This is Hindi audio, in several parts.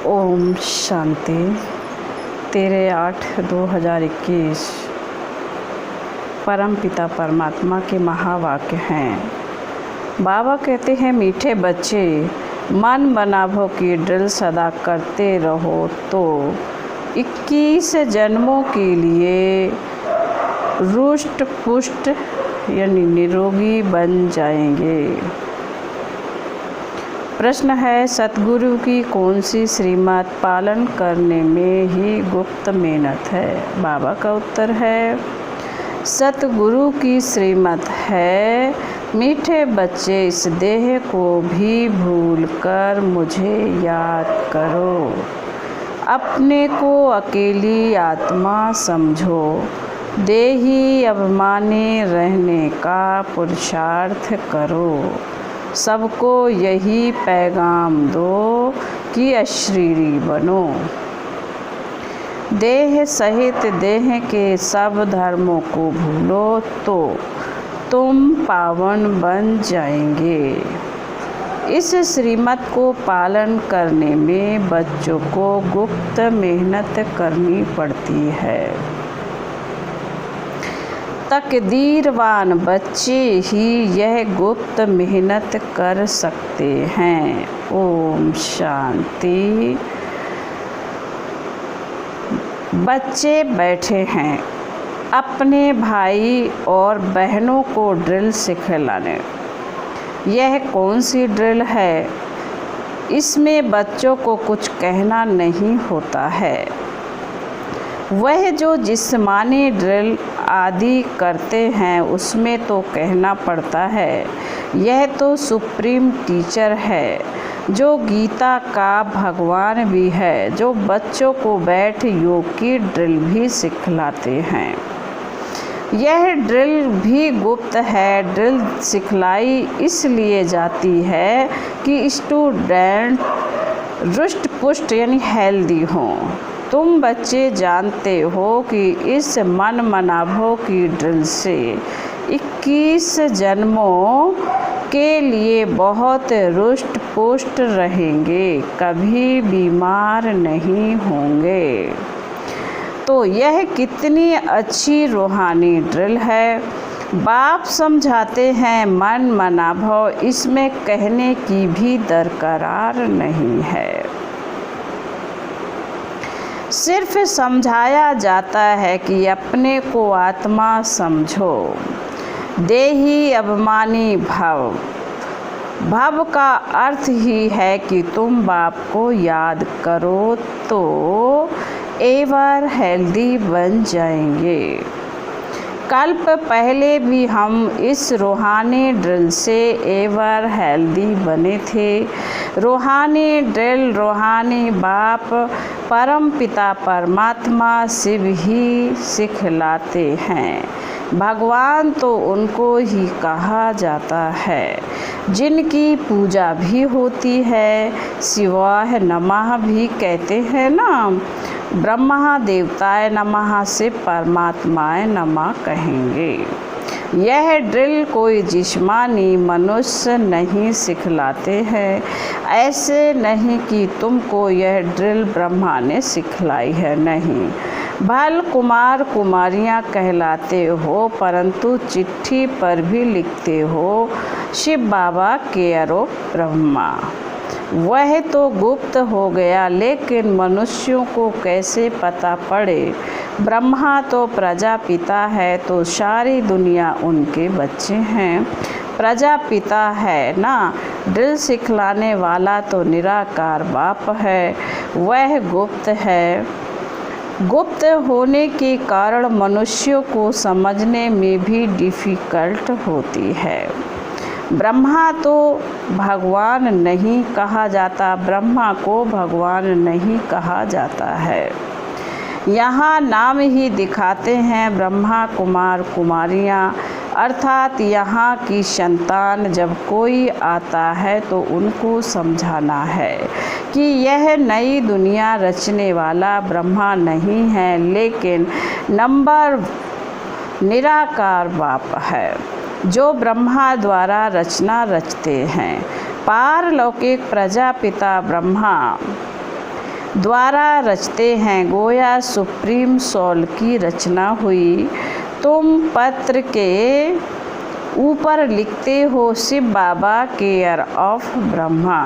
ओम शांति। 13/8/2021 परम पिता परमात्मा के महावाक्य हैं। बाबा कहते हैं, मीठे बच्चे, मन बनाभव की ड्रिल सदा करते रहो तो 21 जन्मों के लिए रुष्ट पुष्ट यानी निरोगी बन जाएंगे। प्रश्न है, सतगुरु की कौन सी श्रीमत पालन करने में ही गुप्त मेहनत है? बाबा का उत्तर है, सतगुरु की श्रीमत है, मीठे बच्चे इस देह को भी भूलकर मुझे याद करो, अपने को अकेली आत्मा समझो, देही अभिमानी रहने का पुरुषार्थ करो, सबको यही पैगाम दो कि अशरीरी बनो, देह सहित देह के सब धर्मों को भूलो तो तुम पावन बन जाएंगे। इस श्रीमत को पालन करने में बच्चों को गुप्त मेहनत करनी पड़ती है। तकदीरवान बच्चे ही यह गुप्त मेहनत कर सकते हैं। ओम शांति। बच्चे बैठे हैं अपने भाई और बहनों को ड्रिल सिखलाने। यह कौन सी ड्रिल है? इसमें बच्चों को कुछ कहना नहीं होता है। वह जो जिस्मानी ड्रिल आदि करते हैं उसमें तो कहना पड़ता है। यह तो सुप्रीम टीचर है, जो गीता का भगवान भी है, जो बच्चों को बैठ योग की ड्रिल भी सिखलाते हैं। यह ड्रिल भी गुप्त है। ड्रिल सिखलाई इसलिए जाती है कि स्टूडेंट रुष्ट पुष्ट यानी हेल्दी हों। तुम बच्चे जानते हो कि इस मन मनाभव की ड्रिल से 21 जन्मों के लिए बहुत रुष्ट पुष्ट रहेंगे, कभी बीमार नहीं होंगे। तो यह कितनी अच्छी रूहानी ड्रिल है। बाप समझाते हैं, मन मनाभव इसमें कहने की भी दरकार नहीं है। सिर्फ समझाया जाता है कि अपने को आत्मा समझो, देही अभिमानी भव। भव का अर्थ ही है कि तुम बाप को याद करो तो एवर हेल्दी बन जाएंगे। कल्प पहले भी हम इस रूहानी ड्रिल से एवर हेल्दी बने थे। रूहानी ड्रिल रूहानी बाप परम पिता परमात्मा शिव ही सिखलाते हैं। भगवान तो उनको ही कहा जाता है, जिनकी पूजा भी होती है। शिवाय नमः भी कहते हैं ना। ब्रह्मा देवताय नमः से परमात्माय नमः कहेंगे। यह ड्रिल कोई जिस्मानी मनुष्य नहीं सिखलाते हैं। ऐसे नहीं कि तुमको यह ड्रिल ब्रह्मा ने सिखलाई है, नहीं। भल कुमार कुमारियाँ कहलाते हो, परंतु चिट्ठी पर भी लिखते हो शिव बाबा केयरो ब्रह्मा। वह तो गुप्त हो गया, लेकिन मनुष्यों को कैसे पता पड़े? ब्रह्मा तो प्रजापिता है, तो सारी दुनिया उनके बच्चे हैं। प्रजापिता है ना, ड्रिल सिखलाने वाला तो निराकार बाप है, वह गुप्त है। गुप्त होने के कारण मनुष्यों को समझने में भी डिफ़िकल्ट होती है। ब्रह्मा तो भगवान नहीं कहा जाता, ब्रह्मा को भगवान नहीं कहा जाता है। यहाँ नाम ही दिखाते हैं ब्रह्मा कुमार कुमारियाँ, अर्थात यहाँ की संतान। जब कोई आता है तो उनको समझाना है कि यह नई दुनिया रचने वाला ब्रह्मा नहीं है, लेकिन नंबर निराकार बाप है, जो ब्रह्मा द्वारा रचना रचते हैं। पारलौकिक प्रजापिता ब्रह्मा द्वारा रचते हैं, गोया सुप्रीम सोल की रचना हुई। तुम पत्र के ऊपर लिखते हो शिव बाबा केयर ऑफ ब्रह्मा,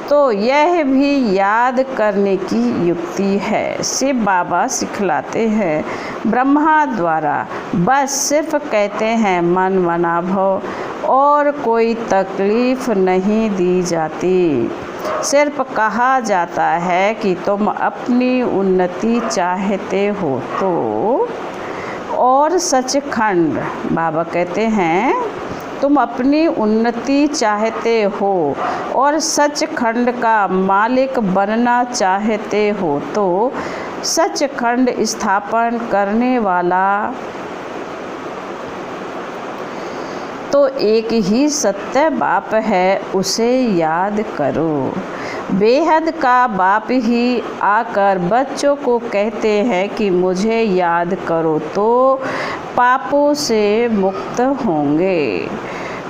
तो यह भी याद करने की युक्ति है। शिव बाबा सिखलाते हैं ब्रह्मा द्वारा, बस सिर्फ कहते हैं मन मना भव, और कोई तकलीफ नहीं दी जाती। सिर्फ कहा जाता है कि तुम अपनी उन्नति चाहते हो तो, और सचखंड बाबा कहते हैं तुम अपनी उन्नति चाहते हो और सचखंड का मालिक बनना चाहते हो तो सचखंड स्थापन करने वाला तो एक ही सत्य बाप है, उसे याद करो। बेहद का बाप ही आकर बच्चों को कहते हैं कि मुझे याद करो तो पापों से मुक्त होंगे।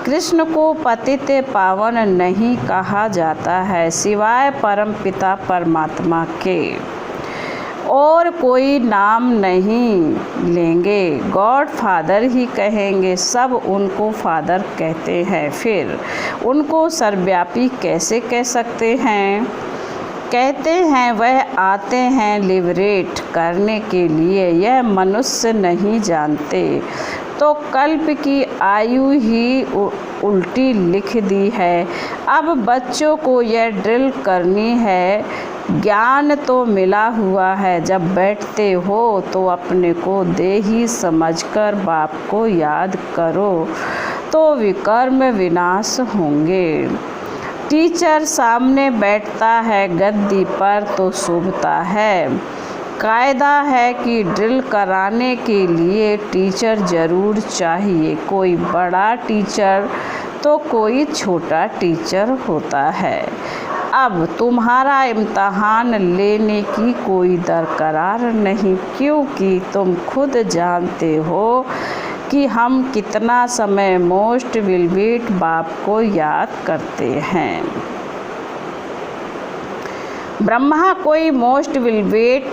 कृष्ण को पतित पावन नहीं कहा जाता है सिवाय परमपिता परमात्मा के, और कोई नाम नहीं लेंगे, गॉड फादर ही कहेंगे। सब उनको फादर कहते हैं, फिर उनको सर्वव्यापी कैसे कह सकते हैं? कहते हैं वह आते हैं लिबरेट करने के लिए, यह मनुष्य नहीं जानते। तो कल्प की आयु ही उल्टी लिख दी है। अब बच्चों को यह ड्रिल करनी है। ज्ञान तो मिला हुआ है, जब बैठते हो तो अपने को देही समझकर बाप को याद करो तो विकर्म विनाश होंगे। टीचर सामने बैठता है गद्दी पर तो शोभता है। कायदा है कि ड्रिल कराने के लिए टीचर ज़रूर चाहिए, कोई बड़ा टीचर तो कोई छोटा टीचर होता है। अब तुम्हारा इम्तहान लेने की कोई दरकार नहीं, क्योंकि तुम खुद जानते हो कि हम कितना समय मोस्ट विलवेट बाप को याद करते हैं। ब्रह्मा कोई मोस्ट विलवेट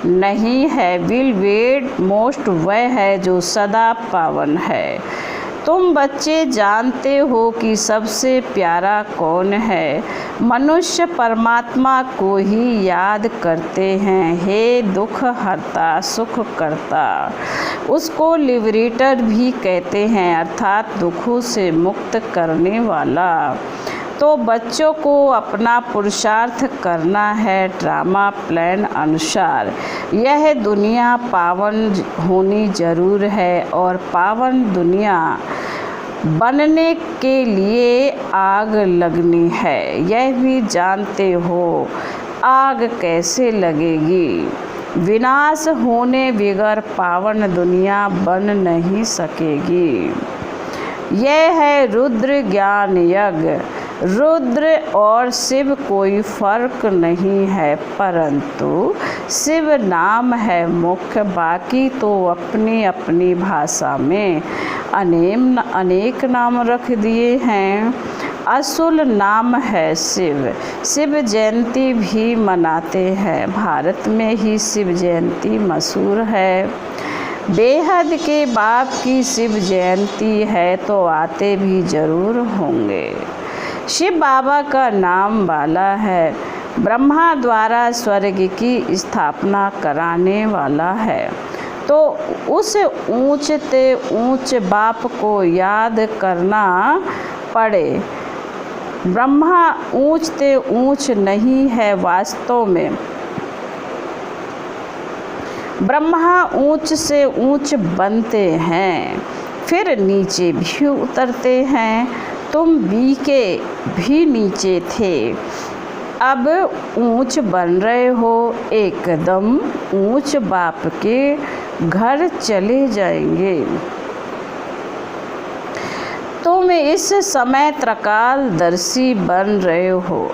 नहीं है, विलवेट मोस्ट वह है जो सदा पावन है। तुम बच्चे जानते हो कि सबसे प्यारा कौन है? मनुष्य परमात्मा को ही याद करते हैं। हे दुख हरता सुख करता, उसको लिबरेटर भी कहते हैं, अर्थात दुखों से मुक्त करने वाला। तो बच्चों को अपना पुरुषार्थ करना है ड्रामा प्लान अनुसार। यह दुनिया पावन होनी जरूर है, और पावन दुनिया बनने के लिए आग लगनी है। यह भी जानते हो आग कैसे लगेगी। विनाश होने बगैर पावन दुनिया बन नहीं सकेगी। यह है रुद्र ज्ञान यज्ञ। रुद्र और शिव कोई फर्क नहीं है, परंतु शिव नाम है मुख्य, बाकी तो अपनी अपनी भाषा में अनेक नाम रख दिए हैं। असुल नाम है शिव। शिव जयंती भी मनाते हैं, भारत में ही शिव जयंती मशहूर है। बेहद के बाप की शिव जयंती है तो आते भी ज़रूर होंगे। शिव बाबा का नाम वाला है, ब्रह्मा द्वारा स्वर्ग की स्थापना कराने वाला है। तो उस ऊंचते ऊंच बाप को याद करना पड़े। ब्रह्मा ऊंचते ऊंच नहीं है, वास्तव में ब्रह्मा ऊंच से ऊंच बनते हैं, फिर नीचे भी उतरते हैं। तुम बीके भी नीचे थे, अब ऊंच बन रहे हो, एकदम ऊंच बाप के घर चले जाएंगे। तुम इस समय त्रिकालदर्शी बन रहे हो।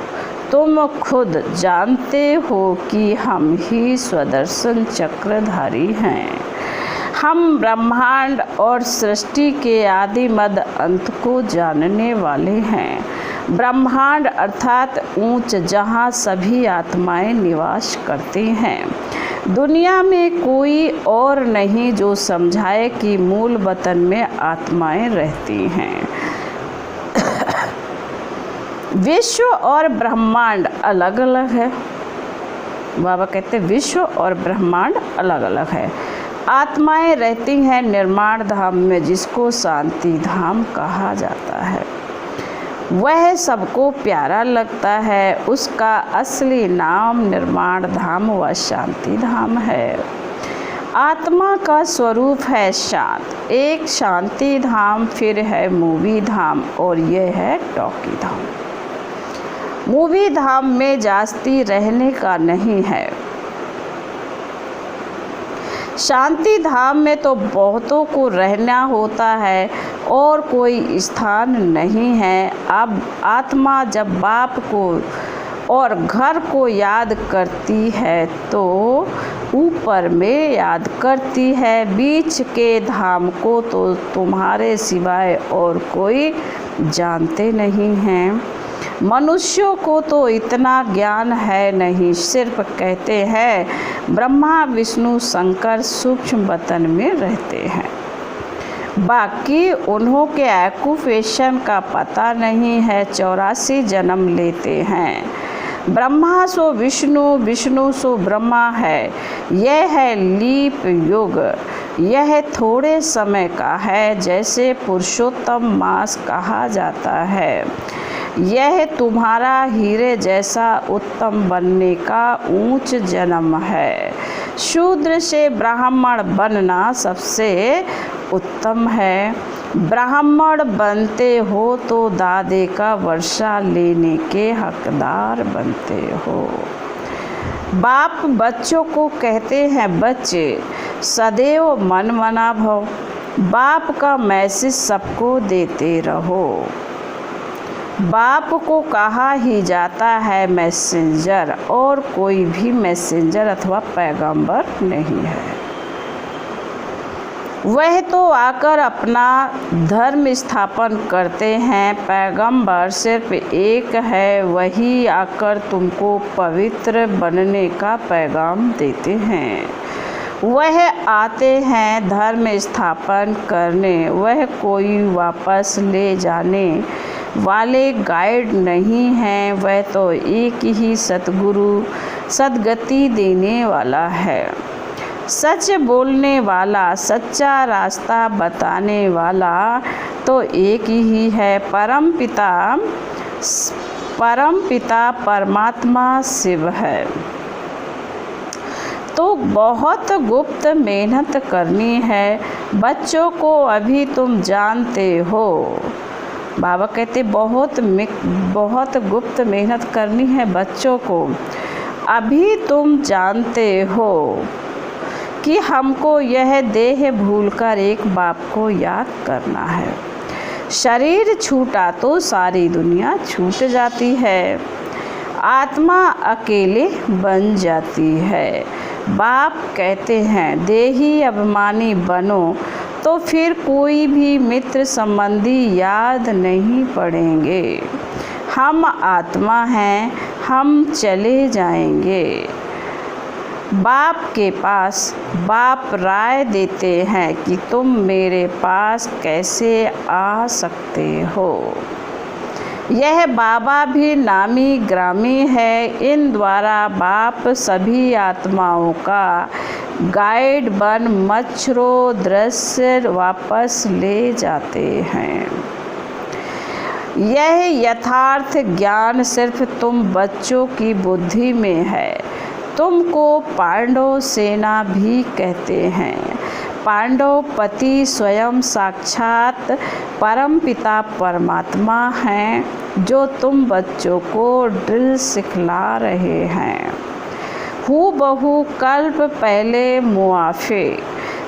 तुम खुद जानते हो कि हम ही स्वदर्शन चक्रधारी हैं। हम ब्रह्मांड और सृष्टि के आदि मध्य अंत को जानने वाले हैं। ब्रह्मांड अर्थात ऊंच, जहाँ सभी आत्माएं निवास करती हैं। दुनिया में कोई और नहीं जो समझाए कि मूल वतन में आत्माएं रहती हैं। विश्व और ब्रह्मांड अलग अलग है। बाबा कहते हैं विश्व और ब्रह्मांड अलग अलग है। आत्माएं रहती हैं निर्माण धाम में, जिसको शांति धाम कहा जाता है। वह सबको प्यारा लगता है। उसका असली नाम निर्माण धाम व शांति धाम है। आत्मा का स्वरूप है शांत। एक शांति धाम, फिर है मूवी धाम, और यह है टॉकी धाम। मूवी धाम में जास्ती रहने का नहीं है। शांति धाम में तो बहुतों को रहना होता है और कोई स्थान नहीं है। अब आत्मा जब बाप को और घर को याद करती है तो ऊपर में याद करती है। बीच के धाम को तो तुम्हारे सिवाय और कोई जानते नहीं हैं। मनुष्यों को तो इतना ज्ञान है नहीं, सिर्फ कहते हैं ब्रह्मा विष्णु शंकर सूक्ष्म वतन में रहते हैं। बाकी उन्हों के ऑक्यूपेशन का पता नहीं है। 84 जन्म लेते हैं। ब्रह्मा सो विष्णु, विष्णु सो ब्रह्मा है। यह है लीप युग। यह थोड़े समय का है, जैसे पुरुषोत्तम मास कहा जाता है। यह तुम्हारा हीरे जैसा उत्तम बनने का ऊंच जन्म है। शूद्र से ब्राह्मण बनना सबसे उत्तम है। ब्राह्मण बनते हो तो दादे का वर्षा लेने के हकदार बनते हो। बाप बच्चों को कहते हैं बच्चे सदैव मनमना भव। बाप का मैसेज सबको देते रहो। बाप को कहा ही जाता है मैसेंजर, और कोई भी मैसेंजर अथवा पैगंबर नहीं है। वह तो आकर अपना धर्म स्थापन करते हैं। पैगंबर सिर्फ एक है, वही आकर तुमको पवित्र बनने का पैगाम देते हैं। वह आते हैं धर्म स्थापन करने। वह कोई वापस ले जाने वाले गाइड नहीं हैं। वह तो एक ही सतगुरु सद्गति देने वाला है। सच बोलने वाला, सच्चा रास्ता बताने वाला तो एक ही है। परम पिता परमात्मा शिव है। तो बहुत गुप्त मेहनत करनी है। बच्चों को अभी तुम जानते हो। बाबा कहते बहुत गुप्त मेहनत करनी है बच्चों को। अभी तुम जानते हो कि हमको यह देह भूलकर एक बाप को याद करना है। शरीर छूटा तो सारी दुनिया छूट जाती है। आत्मा अकेले बन जाती है। बाप कहते हैं देही अभिमानी बनो, तो फिर कोई भी मित्र संबंधी याद नहीं पड़ेंगे। हम आत्मा हैं, हम चले जाएंगे। बाप के पास बाप राय देते हैं कि तुम मेरे पास कैसे आ सकते हो। यह बाबा भी नामी ग्रामी है। इन द्वारा बाप सभी आत्माओं का गाइड बन मच्छरों दृश्य वापस ले जाते हैं। यह यथार्थ ज्ञान सिर्फ तुम बच्चों की बुद्धि में है। तुमको पांडव सेना भी कहते हैं। पांडव पति स्वयं साक्षात परमपिता परमात्मा हैं, जो तुम बच्चों को ड्रिल सिखला रहे हैं। हूबहू कल्प पहले मुआफे।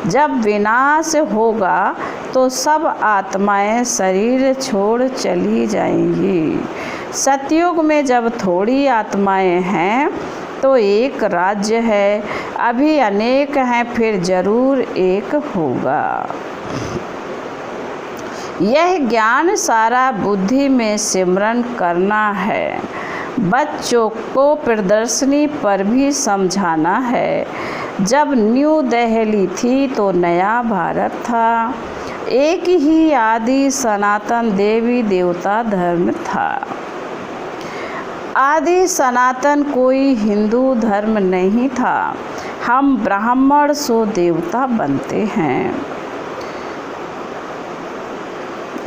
जब विनाश होगा तो सब आत्माएं शरीर छोड़ चली जाएंगी। सतयुग में जब थोड़ी आत्माएं हैं तो एक राज्य है। अभी अनेक हैं, फिर जरूर एक होगा। यह ज्ञान सारा बुद्धि में सिमरन करना है। बच्चों को प्रदर्शनी पर भी समझाना है। जब न्यू दिल्ली थी तो नया भारत था। एक ही आदि सनातन देवी देवता धर्म था। आदि सनातन कोई हिंदू धर्म नहीं था। हम ब्राह्मण सो देवता बनते हैं।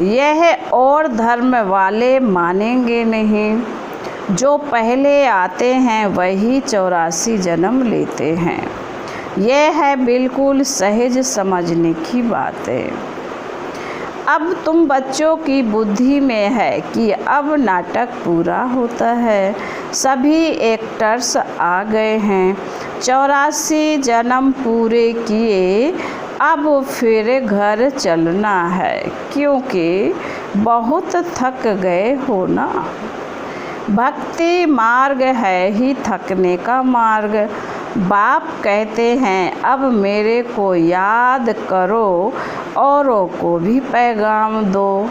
यह और धर्म वाले मानेंगे नहीं। जो पहले आते हैं वही 84 जन्म लेते हैं। यह है बिल्कुल सहज समझने की बात है। अब तुम बच्चों की बुद्धि में है कि अब नाटक पूरा होता है। सभी एक्टर्स आ गए हैं। 84 जन्म पूरे किए, अब फिर घर चलना है, क्योंकि बहुत थक गए हो ना। भक्ति मार्ग है ही थकने का मार्ग। बाप कहते हैं अब मेरे को याद करो, औरों को भी पैगाम दो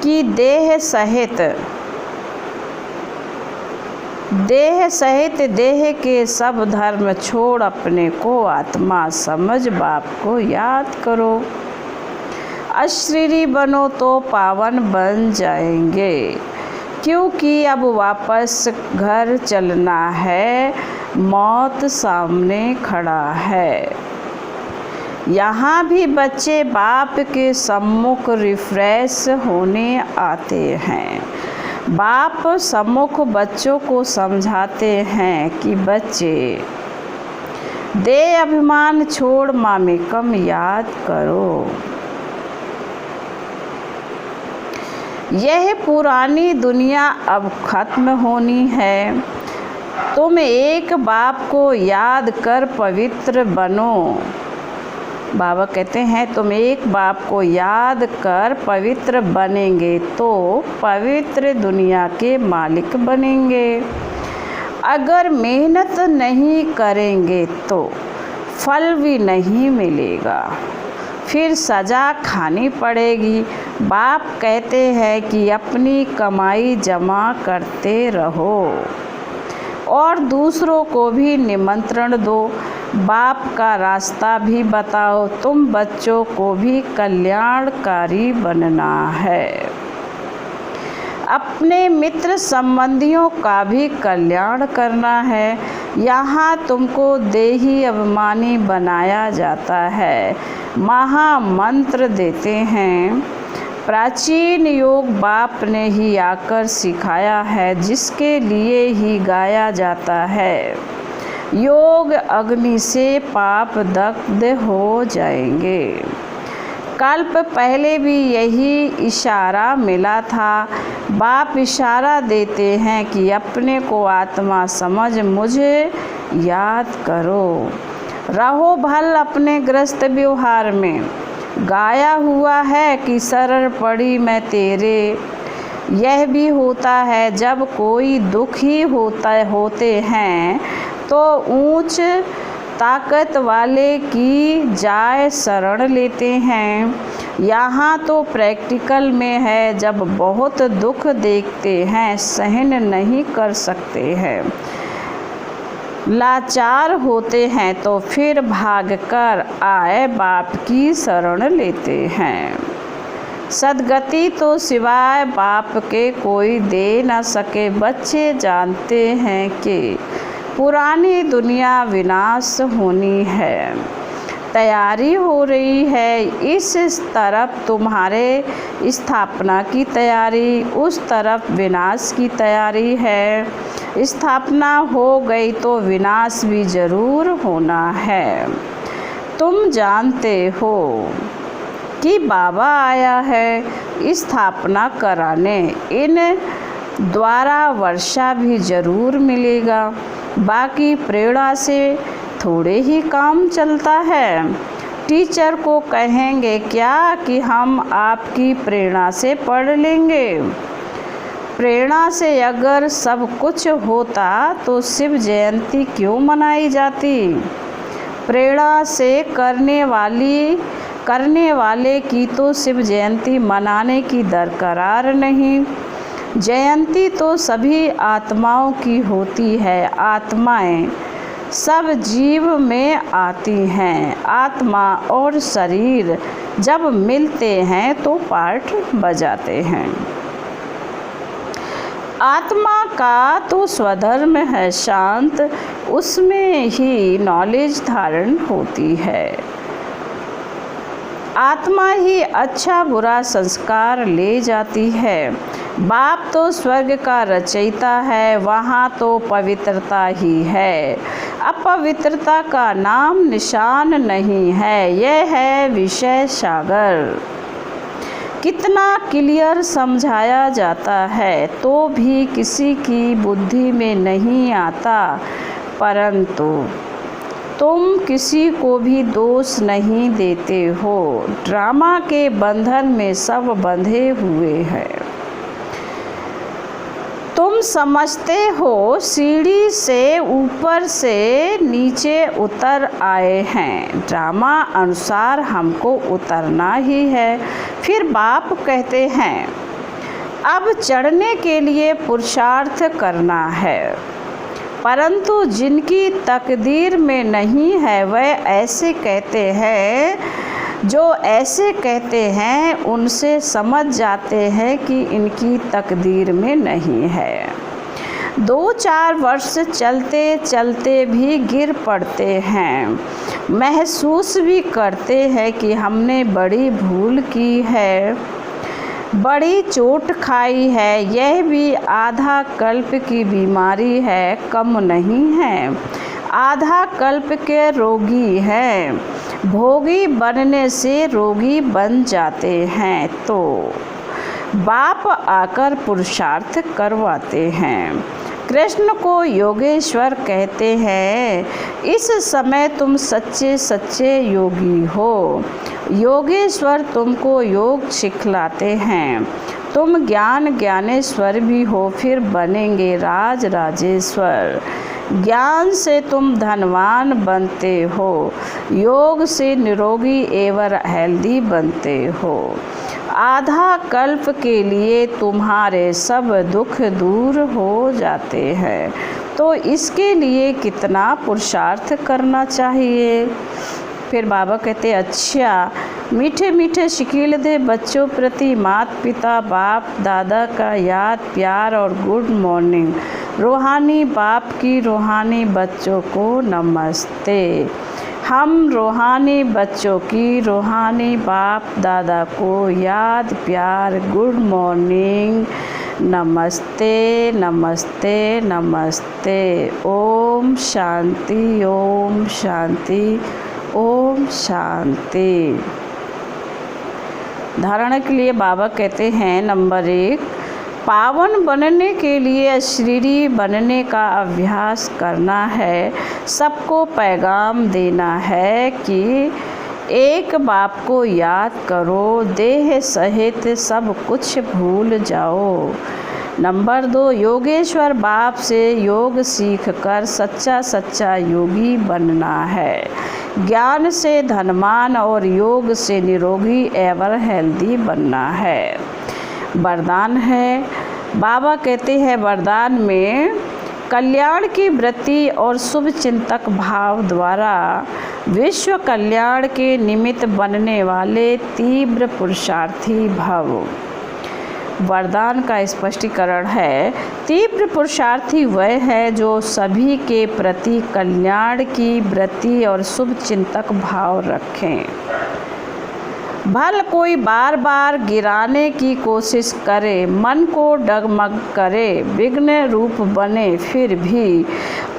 कि देह सहित देह के सब धर्म छोड़ अपने को आत्मा समझ बाप को याद करो। अशरीरी बनो तो पावन बन जाएंगे, क्योंकि अब वापस घर चलना है। मौत सामने खड़ा है। यहाँ भी बच्चे बाप के सम्मुख रिफ्रेश होने आते हैं। बाप सम्मुख बच्चों को समझाते हैं कि बच्चे दे अभिमान छोड़ मामेकम याद करो। यह पुरानी दुनिया अब खत्म होनी है। तुम एक बाप को याद कर पवित्र बनो। बाबा कहते हैं तुम एक बाप को याद कर पवित्र बनेंगे तो पवित्र दुनिया के मालिक बनेंगे। अगर मेहनत नहीं करेंगे तो फल भी नहीं मिलेगा, फिर सज़ा खानी पड़ेगी। बाप कहते हैं कि अपनी कमाई जमा करते रहो और दूसरों को भी निमंत्रण दो। बाप का रास्ता भी बताओ। तुम बच्चों को भी कल्याणकारी बनना है। अपने मित्र संबंधियों का भी कल्याण करना है। यहाँ तुमको देही अभिमानी बनाया जाता है। महामंत्र देते हैं। प्राचीन योग बाप ने ही आकर सिखाया है, जिसके लिए ही गाया जाता है। योग अग्नि से पाप दग्ध हो जाएंगे। कल्प पहले भी यही इशारा मिला था। बाप इशारा देते हैं कि अपने को आत्मा समझ मुझे याद करो। रहो भल अपने ग्रस्त व्यवहार में। गाया हुआ है कि शरण पड़ी मैं तेरे। यह भी होता है जब कोई दुखी होते हैं तो ऊंच ताकत वाले की जाय शरण लेते हैं। यहाँ तो प्रैक्टिकल में है, जब बहुत दुख देखते हैं सहन नहीं कर सकते हैं, लाचार होते हैं तो फिर भागकर आए बाप की शरण लेते हैं। सद्गति तो सिवाय बाप के कोई दे न सके। बच्चे जानते हैं कि पुरानी दुनिया विनाश होनी है, तैयारी हो रही है। इस तरफ तुम्हारे स्थापना की तैयारी, उस तरफ विनाश की तैयारी है। स्थापना हो गई तो विनाश भी जरूर होना है। तुम जानते हो कि बाबा आया है स्थापना कराने। इन द्वारा वर्षा भी जरूर मिलेगा। बाकी प्रेरणा से थोड़े ही काम चलता है। टीचर को कहेंगे क्या कि हम आपकी प्रेरणा से पढ़ लेंगे। प्रेरणा से अगर सब कुछ होता तो शिव जयंती क्यों मनाई जाती। प्रेरणा से करने वाली करने वाले की तो शिव जयंती मनाने की दरकार नहीं। जयंती तो सभी आत्माओं की होती है। आत्माएं सब जीव में आती हैं। आत्मा और शरीर जब मिलते हैं तो पार्ट बजाते हैं। आत्मा का तो स्वधर्म है शांत, उसमें ही नॉलेज धारण होती है। आत्मा ही अच्छा बुरा संस्कार ले जाती है। बाप तो स्वर्ग का रचयिता है, वहाँ तो पवित्रता ही है। अपवित्रता का नाम निशान नहीं है, यह है विषय सागर। कितना क्लियर समझाया जाता है तो भी किसी की बुद्धि में नहीं आता, परंतु तुम किसी को भी दोष नहीं देते हो। ड्रामा के बंधन में सब बंधे हुए हैं। तुम समझते हो सीढ़ी से ऊपर से नीचे उतर आए हैं, ड्रामा अनुसार हमको उतरना ही है। फिर बाप कहते हैं अब चढ़ने के लिए पुरुषार्थ करना है, परंतु जिनकी तकदीर में नहीं है वह ऐसे कहते हैं। जो ऐसे कहते हैं उनसे समझ जाते हैं कि इनकी तकदीर में नहीं है। 2-4 वर्ष चलते चलते भी गिर पड़ते हैं, महसूस भी करते हैं कि हमने बड़ी भूल की है, बड़ी चोट खाई है। यह भी आधा कल्प की बीमारी है, कम नहीं है। आधा कल्प के रोगी हैं, भोगी बनने से रोगी बन जाते हैं। तो बाप आकर पुरुषार्थ करवाते हैं। कृष्ण को योगेश्वर कहते हैं। इस समय तुम सच्चे सच्चे योगी हो। योगेश्वर तुमको योग सिखलाते हैं। तुम ज्ञान ज्ञानेश्वर भी हो, फिर बनेंगे राज राजेश्वर। ज्ञान से तुम धनवान बनते हो, योग से निरोगी एवं हेल्दी बनते हो। आधा कल्प के लिए तुम्हारे सब दुख दूर हो जाते हैं। तो इसके लिए कितना पुरुषार्थ करना चाहिए। फिर बाबा कहते अच्छा, मीठे मीठे शिकील दे बच्चों प्रति माता पिता बाप दादा का याद प्यार और गुड मॉर्निंग। रूहानी बाप की रूहानी बच्चों को नमस्ते। हम रूहानी बच्चों की रूहानी बाप दादा को याद प्यार गुड मॉर्निंग, नमस्ते नमस्ते नमस्ते। ओम शांति ओम शांति ओम शांति। धारणा के लिए बाबा कहते हैं नंबर 1, पावन बनने के लिए अशरीरी बनने का अभ्यास करना है। सबको पैगाम देना है कि एक बाप को याद करो, देह सहित सब कुछ भूल जाओ। नंबर 2, योगेश्वर बाप से योग सीख कर सच्चा सच्चा योगी बनना है। ज्ञान से धनवान और योग से निरोगी एवं हेल्दी बनना है। वरदान है, बाबा कहते हैं वरदान में कल्याण की वृत्ति और शुभ चिंतक भाव द्वारा विश्व कल्याण के निमित्त बनने वाले तीव्र पुरुषार्थी भव। वरदान का स्पष्टीकरण है, तीव्र पुरुषार्थी वह है जो सभी के प्रति कल्याण की वृत्ति और शुभ चिंतक भाव रखें। भल कोई बार बार गिराने की कोशिश करे, मन को डगमग करे, विघ्न रूप बने, फिर भी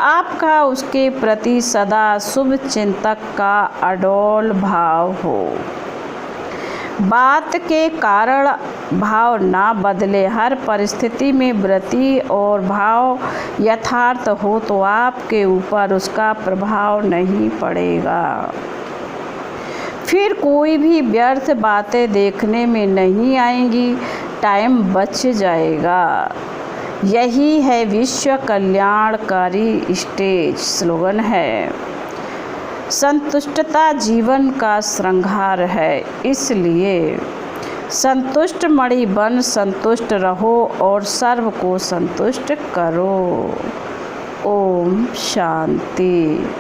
आपका उसके प्रति सदा शुभ चिंतक का अडोल भाव हो। बात के कारण भाव ना बदले, हर परिस्थिति में वृत्ति और भाव यथार्थ हो तो आपके ऊपर उसका प्रभाव नहीं पड़ेगा। फिर कोई भी व्यर्थ बातें देखने में नहीं आएंगी, टाइम बच जाएगा। यही है विश्व कल्याणकारी स्टेज। स्लोगन है, संतुष्टता जीवन का श्रृंगार है, इसलिए संतुष्ट मणि बन संतुष्ट रहो और सर्व को संतुष्ट करो। ओम शांति।